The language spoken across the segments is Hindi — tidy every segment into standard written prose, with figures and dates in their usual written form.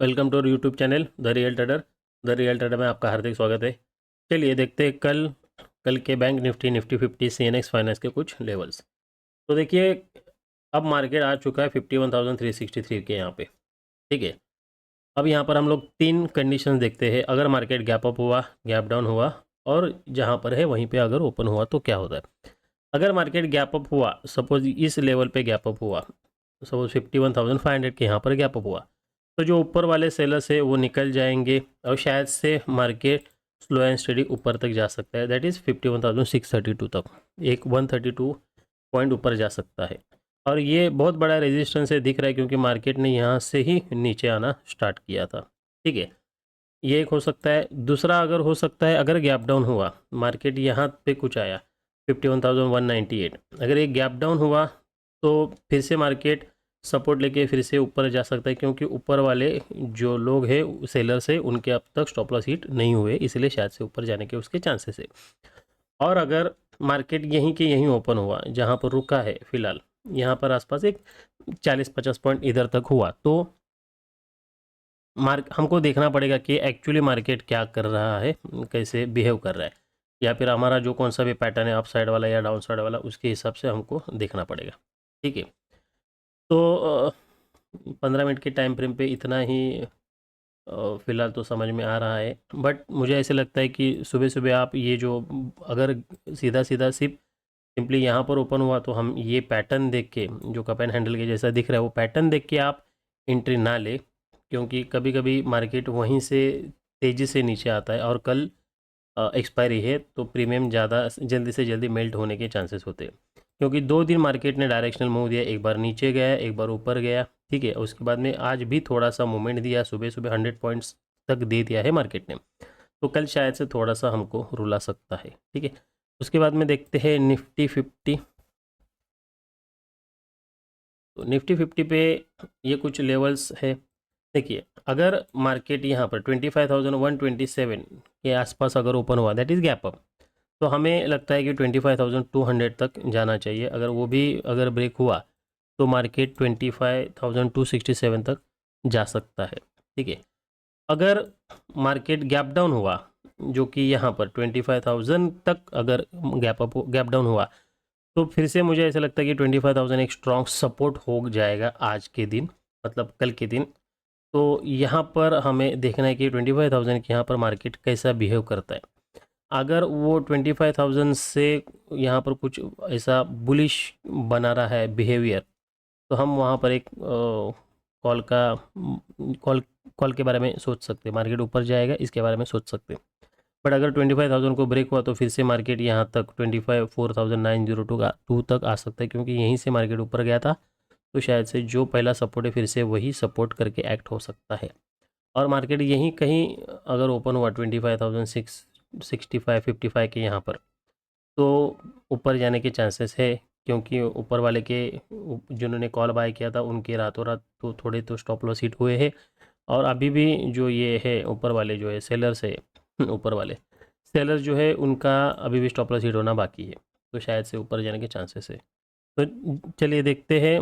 Welcome to YouTube channel the real trader में आपका हार्दिक स्वागत है। चलिए देखते हैं कल के बैंक निफ्टी 50 CNX फाइनेंस के कुछ लेवल्स। तो देखिए अब मार्केट आ चुका है 51,363 के यहाँ पे। ठीक है, अब यहाँ पर हम लोग तीन कंडीशंस देखते हैं। अगर मार्केट गैप अप हुआ, गैप डाउन हुआ और जहाँ पर है वहीं पे अगर ओपन हुआ तो क्या होता है। अगर मार्केट गैप अप हुआ, सपोज इस लेवल पे गैप अप हुआ, सपोज 51,500 के यहाँ पर गैप अप हुआ, तो जो ऊपर वाले सेलर्स है वो निकल जाएंगे और शायद से मार्केट स्लो एंड स्टडी ऊपर तक जा सकता है, दैट इज़ 51,632 तक, एक 132 पॉइंट ऊपर जा सकता है। और ये बहुत बड़ा रेजिस्टेंस है, दिख रहा है, क्योंकि मार्केट ने यहाँ से ही नीचे आना स्टार्ट किया था। ठीक है, ये एक हो सकता है। दूसरा अगर हो सकता है, अगर गैप डाउन हुआ, मार्केट यहाँ पे कुछ आया 51,198, अगर एक गैप डाउन हुआ तो फिर से मार्केट सपोर्ट लेके फिर से ऊपर जा सकता है, क्योंकि ऊपर वाले जो लोग हैं सेलर्स है उनके अब तक स्टॉप लॉस हिट नहीं हुए, इसलिए शायद से ऊपर जाने के उसके चांसेस है। और अगर मार्केट यहीं के यहीं ओपन हुआ जहाँ पर रुका है फिलहाल, यहाँ पर आसपास एक 40-50 पॉइंट इधर तक हुआ, तो हमको देखना पड़ेगा कि एक्चुअली मार्केट क्या कर रहा है, कैसे बिहेव कर रहा है, या फिर हमारा जो कौन सा भी पैटर्न है अप साइड वाला या डाउन साइड वाला, उसके हिसाब से हमको देखना पड़ेगा। ठीक है, तो 15 मिनट के टाइम फ्रेम पे इतना ही फ़िलहाल तो समझ में आ रहा है। बट मुझे ऐसे लगता है कि सुबह सुबह आप ये जो, अगर सीधा सीधा सिंपली यहाँ पर ओपन हुआ तो हम ये पैटर्न देख के, जो कप एंड हैंडल के जैसा दिख रहा है, वो पैटर्न देख के आप एंट्री ना ले, क्योंकि कभी कभी मार्केट वहीं से तेज़ी से नीचे आता है और कल एक्सपायरी है, तो प्रीमियम ज़्यादा जल्दी से जल्दी मेल्ट होने के चांसेस होते हैं। क्योंकि 2 दिन मार्केट ने डायरेक्शनल मूव दिया, एक बार नीचे गया, एक बार ऊपर गया। ठीक है, उसके बाद में आज भी थोड़ा सा मूवमेंट दिया, सुबह सुबह 100 पॉइंट्स तक दे दिया है मार्केट ने, तो कल शायद से थोड़ा सा हमको रुला सकता है। ठीक है, उसके बाद में देखते हैं निफ्टी 50। तो निफ्टी 50 पे ये कुछ लेवल्स है। देखिए, अगर मार्केट यहाँ पर 25,127 के आसपास अगर ओपन हुआ, दैट इज़ गैप अप, तो हमें लगता है कि 25,200 तक जाना चाहिए। अगर वो भी अगर ब्रेक हुआ तो मार्केट 25,267 तक जा सकता है। ठीक है, अगर मार्केट गैप डाउन हुआ, जो कि यहाँ पर 25,000 तक अगर गैप डाउन हुआ, तो फिर से मुझे ऐसा लगता है कि 25,000 एक स्ट्रॉन्ग सपोर्ट हो जाएगा आज के दिन, मतलब कल के दिन। तो यहाँ पर हमें देखना है कि 25,000 के यहाँ पर मार्केट कैसा बिहेव करता है। अगर वो 25,000 से यहाँ पर कुछ ऐसा बुलिश बना रहा है बिहेवियर, तो हम वहाँ पर एक कॉल का कॉल कॉल के बारे में सोच सकते हैं, मार्केट ऊपर जाएगा इसके बारे में सोच सकते हैं। बट अगर 25,000 को ब्रेक हुआ तो फिर से मार्केट यहाँ तक 25,4,902 तक आ सकता है, क्योंकि यहीं से मार्केट ऊपर गया था, तो शायद से जो पहला सपोर्ट है फिर से वही सपोर्ट करके एक्ट हो सकता है। और मार्केट यहीं कहीं अगर ओपन हुआ 25,665-55 के यहाँ पर, तो ऊपर जाने के चांसेस है, क्योंकि ऊपर वाले के जिन्होंने कॉल बाय किया था उनके रातों रात तो थोड़े तो स्टॉप लॉस हिट हुए हैं। और अभी भी जो ये है ऊपर वाले जो है सेलर्स है ऊपर वाले सेलर्स जो है उनका अभी भी स्टॉप लॉस हिट होना बाकी है, तो शायद से ऊपर जाने के चांसेस है। तो चलिए देखते हैं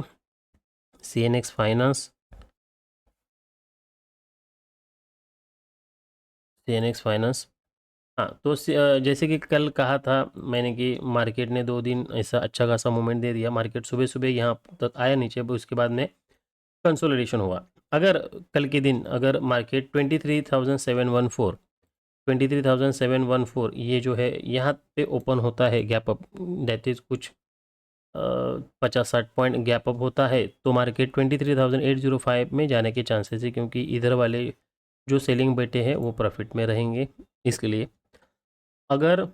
CNX फाइनेंस। CNX फाइनेंस, हाँ, तो जैसे कि कल कहा था मैंने कि मार्केट ने 2 दिन ऐसा अच्छा खासा मूवमेंट दे दिया, मार्केट सुबह सुबह यहाँ तक आया नीचे, उसके बाद में कंसोलिडेशन हुआ। अगर कल के दिन अगर मार्केट 23,714 ये जो है यहाँ पे ओपन होता है गैप अप, दैट इज़ कुछ 50-60 पॉइंट गैप अप होता है, तो मार्केट 23,805 में जाने के चांसेस है, क्योंकि इधर वाले जो सेलिंग बैठे हैं वो प्रॉफिट में रहेंगे। इसके लिए अगर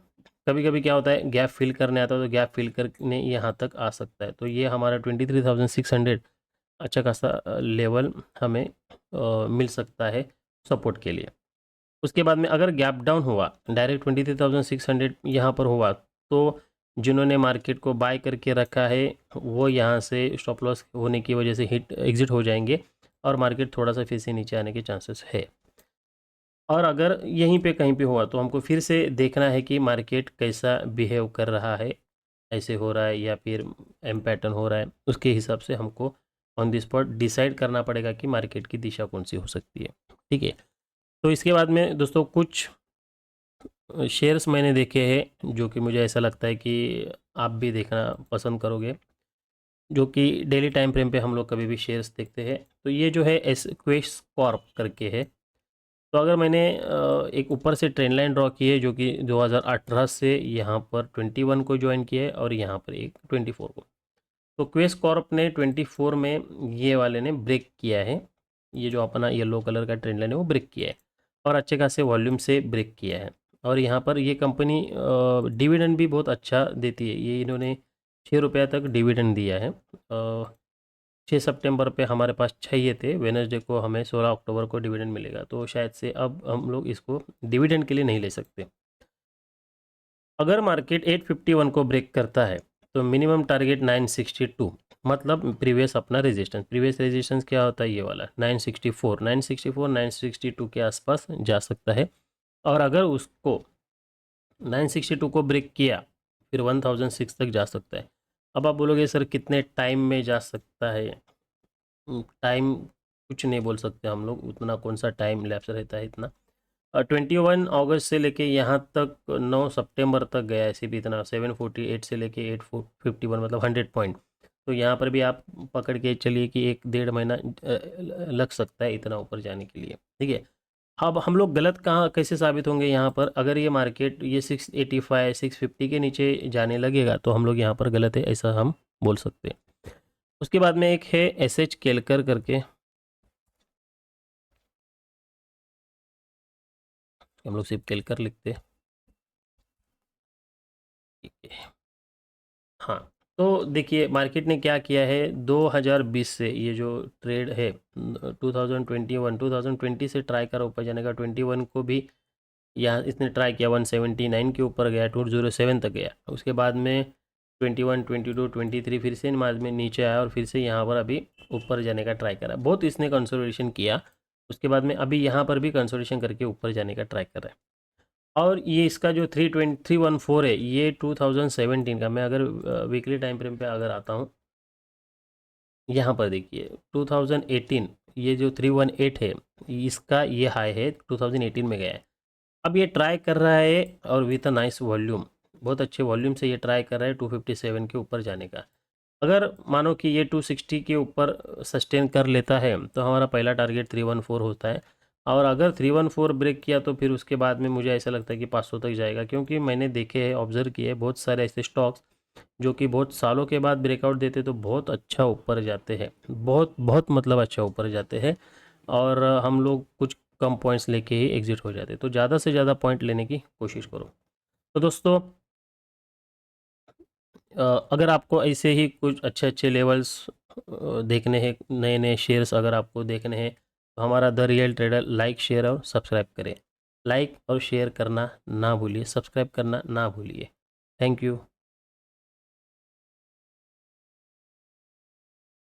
कभी कभी क्या होता है, गैप फिल करने आता है, तो गैप फिल करने यहाँ तक आ सकता है, तो ये हमारा 23,600 अच्छा खासा लेवल हमें मिल सकता है सपोर्ट के लिए। उसके बाद में अगर गैप डाउन हुआ, डायरेक्ट 23,600 यहाँ पर हुआ, तो जिन्होंने मार्केट को बाय करके रखा है वो यहाँ से स्टॉप लॉस होने की वजह से हिट एग्जिट हो जाएंगे, और मार्केट थोड़ा सा फिर से नीचे आने के चांसेस है। और अगर यहीं पे कहीं पे हुआ तो हमको फिर से देखना है कि मार्केट कैसा बिहेव कर रहा है, ऐसे हो रहा है या फिर एम पैटर्न हो रहा है, उसके हिसाब से हमको ऑन द स्पॉट डिसाइड करना पड़ेगा कि मार्केट की दिशा कौन सी हो सकती है, ठीक है। तो इसके बाद में दोस्तों कुछ शेयर्स मैंने देखे हैं जो कि मुझे ऐसा लगता है कि आप भी देखना पसंद करोगे, जो कि डेली टाइम फ्रेम पे हम लोग कभी भी शेयर्स देखते हैं। तो ये जो है क्वेस कॉर्प करके है। तो अगर मैंने एक ऊपर से ट्रेंड लाइन ड्रॉ की है जो कि 2018 से यहाँ पर 21 को ज्वाइन किया है और यहाँ पर एक 24 को। तो क्वेस कॉर्प ने 24 में ये वाले ने ब्रेक किया है, ये जो अपना येलो कलर का ट्रेंड लाइन है वो ब्रेक किया है और अच्छे खासे वॉल्यूम से ब्रेक किया है। और यहाँ पर ये कंपनी डिविडेंड भी बहुत अच्छा देती है। ये इन्होंने 6 रुपया तक डिविडेंड दिया है। 6 सितंबर पे हमारे पास चाहिए थे, वेडनेसडे को हमें 16 अक्टूबर को डिविडेंड मिलेगा, तो शायद से अब हम लोग इसको डिविडेंड के लिए नहीं ले सकते। अगर मार्केट 851 को ब्रेक करता है तो मिनिमम टारगेट 962, मतलब प्रीवियस अपना रेजिस्टेंस, प्रीवियस रेजिस्टेंस क्या होता है, ये वाला 964, 962 के आसपास जा सकता है। और अगर उसको 962 को ब्रेक किया फिर 1006 तक जा सकता है। अब आप बोलोगे सर कितने टाइम में जा सकता है, टाइम कुछ नहीं बोल सकते हम लोग, उतना कौन सा टाइम लैप्स रहता है इतना। 21 अगस्त से लेके यहाँ तक 9 सितंबर तक गया है सिर्फ इतना, 748 से लेके 851, मतलब 100 पॉइंट। तो यहाँ पर भी आप पकड़ के चलिए कि 1-1.5 महीना लग सकता है इतना ऊपर जाने के लिए, ठीक है। अब हम लोग गलत कहाँ कैसे साबित होंगे यहाँ पर, अगर ये मार्केट ये 685 650 के नीचे जाने लगेगा तो हम लोग यहाँ पर गलत है, ऐसा हम बोल सकते हैं। उसके बाद में एक है SH केलकर करके, हम लोग सिर्फ केलकर लिखते हैं, ठीक है। हाँ, तो देखिए मार्केट ने क्या किया है 2020 से, ये जो ट्रेड है 2021 2020 से ट्राई करा ऊपर जाने का, 21 को भी यहाँ इसने ट्राई किया 179 के ऊपर गया, 207 तक गया। उसके बाद में 21 22 23 फिर से बाद में नीचे आया और फिर से यहाँ पर अभी ऊपर जाने का ट्राई करा, बहुत इसने कंसोलिडेशन किया। उसके बाद में अभी यहाँ पर भी कंसोलिडेशन करके ऊपर जाने का ट्राई कर रहा है। और ये इसका जो 314 है ये 2017 का, मैं अगर वीकली टाइम फ्रेम पे अगर आता हूँ यहाँ पर देखिए 2018, ये जो 318 है इसका ये हाई है 2018 में गया है। अब ये ट्राई कर रहा है और विथ अ नाइस वॉल्यूम, बहुत अच्छे वॉल्यूम से ये ट्राई कर रहा है 257 के ऊपर जाने का। अगर मानो कि ये 260 के ऊपर सस्टेन कर लेता है तो हमारा पहला टारगेट 314 होता है। और अगर 314 ब्रेक किया तो फिर उसके बाद में मुझे ऐसा लगता है कि 500 तक जाएगा, क्योंकि मैंने देखे हैं, ऑब्जर्व किए बहुत सारे ऐसे स्टॉक्स जो कि बहुत सालों के बाद ब्रेकआउट देते तो बहुत अच्छा ऊपर जाते हैं, बहुत बहुत मतलब अच्छा ऊपर जाते हैं। और हम लोग कुछ कम पॉइंट्स लेके ही एग्जिट हो जाते, तो ज़्यादा से ज़्यादा पॉइंट लेने की कोशिश करो। तो दोस्तों अगर आपको ऐसे ही कुछ अच्छे अच्छे लेवल्स देखने हैं, नए नए शेयर्स अगर आपको देखने हैं, तो हमारा the real trader like share और सब्सक्राइब करें। लाइक और शेयर करना ना भूलिए, सब्सक्राइब करना ना भूलिए। Thank you.